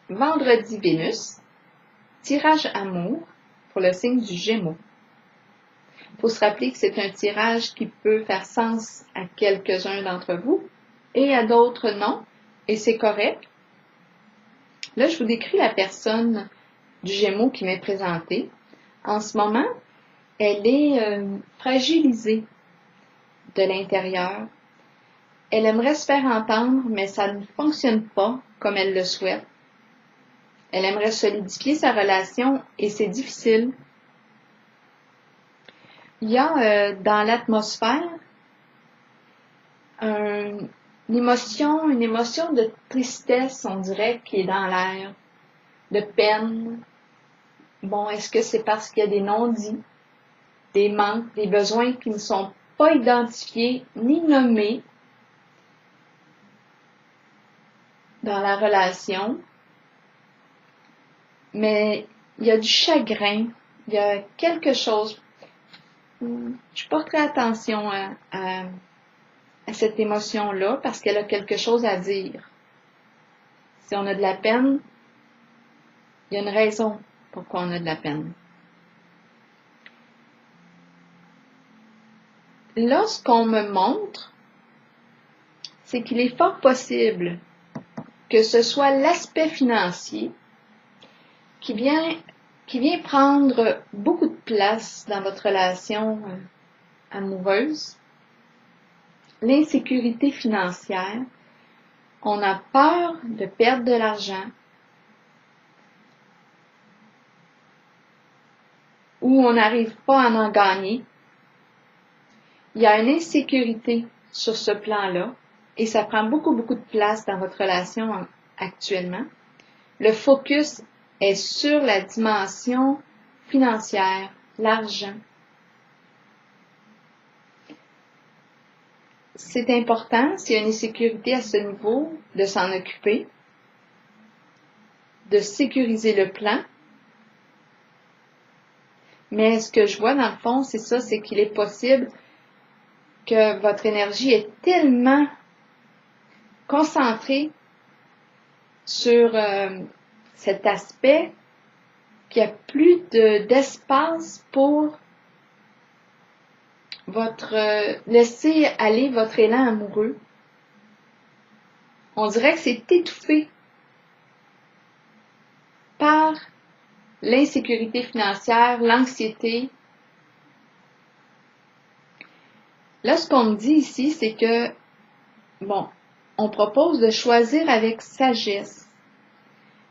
vendredi Vénus, tirage amour pour le signe du Gémeaux. Il faut se rappeler que c'est un tirage qui peut faire sens à quelques-uns d'entre vous et à d'autres non, et c'est correct. Là, je vous décris la personne du Gémeaux qui m'est présentée. En ce moment, elle est fragilisée de l'intérieur. Elle aimerait se faire entendre, mais ça ne fonctionne pas comme elle le souhaite. Elle aimerait solidifier sa relation et c'est difficile. Il y a dans l'atmosphère une émotion de tristesse, on dirait, qui est dans l'air, de peine. Bon, est-ce que c'est parce qu'il y a des non-dits, des manques, des besoins qui ne sont pas identifiés ni nommés dans la relation? Mais il y a du chagrin, il y a quelque chose. Je porterai attention à cette émotion-là parce qu'elle a quelque chose à dire. Si on a de la peine, il y a une raison pourquoi on a de la peine. Là, ce qu'on me montre, c'est qu'il est fort possible que ce soit l'aspect financier qui vient prendre beaucoup de place dans votre relation amoureuse. L'insécurité financière, on a peur de perdre de l'argent ou on n'arrive pas à en gagner. Il y a une insécurité sur ce plan-là et ça prend beaucoup de place dans votre relation actuellement. Le focus est sur la dimension financière, l'argent. C'est important, s'il y a une insécurité à ce niveau, de s'en occuper, de sécuriser le plan. Mais ce que je vois dans le fond, c'est ça, c'est qu'il est possible que votre énergie est tellement concentrée sur cet aspect qu'il n'y a plus d'espace pour laisser aller votre élan amoureux. On dirait que c'est étouffé par l'insécurité financière, l'anxiété. Là, ce qu'on me dit ici, c'est que, on propose de choisir avec sagesse.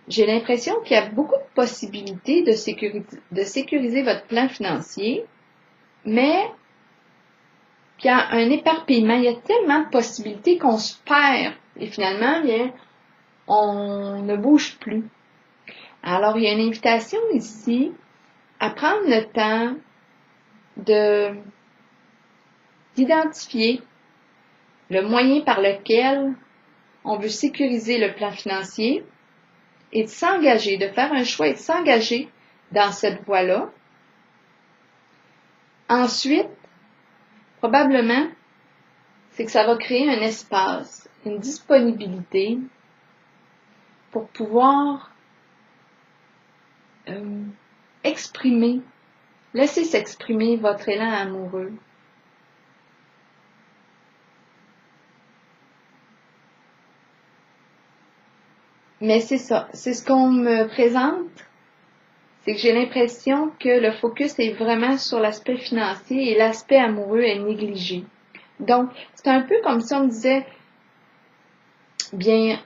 J'ai l'impression qu'il y a beaucoup de possibilités de sécuriser votre plan financier, mais qu'il y a un éparpillement. Il y a tellement de possibilités qu'on se perd et finalement, on ne bouge plus. Alors, il y a une invitation ici à prendre le temps d'identifier le moyen par lequel on veut sécuriser le plan financier et de s'engager, de faire un choix et de s'engager dans cette voie-là. Ensuite, probablement, c'est que ça va créer un espace, une disponibilité pour pouvoir laisser s'exprimer votre élan amoureux. Mais c'est ça, c'est ce qu'on me présente, c'est que j'ai l'impression que le focus est vraiment sur l'aspect financier et l'aspect amoureux est négligé. Donc, c'est un peu comme si on me disait, bien,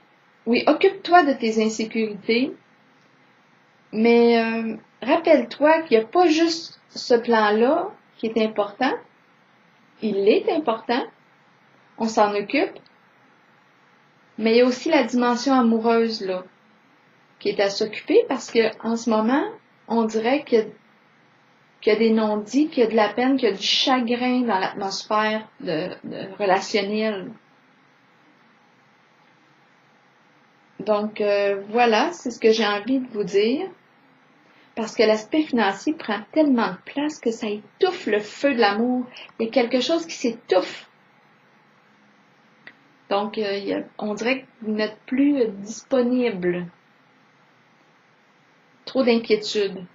oui, occupe-toi de tes insécurités, mais rappelle-toi qu'il n'y a pas juste ce plan-là qui est important, il est important, on s'en occupe, mais il y a aussi la dimension amoureuse là, qui est à s'occuper parce que en ce moment, on dirait qu'il y a des non-dits, qu'il y a de la peine, qu'il y a du chagrin dans l'atmosphère de relationnelle. Donc voilà, c'est ce que j'ai envie de vous dire. Parce que l'aspect financier prend tellement de place que ça étouffe le feu de l'amour. Il y a quelque chose qui s'étouffe. Donc, on dirait que vous n'êtes plus disponible. trop d'inquiétude.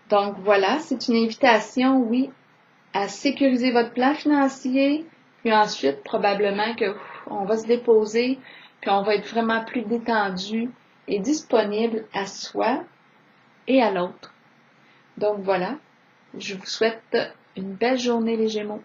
Donc voilà, c'est une invitation, oui, à sécuriser votre plan financier, puis ensuite, probablement que on va se déposer, puis on va être vraiment plus détendu et disponible à soi et à l'autre. Donc voilà, je vous souhaite une belle journée les Gémeaux.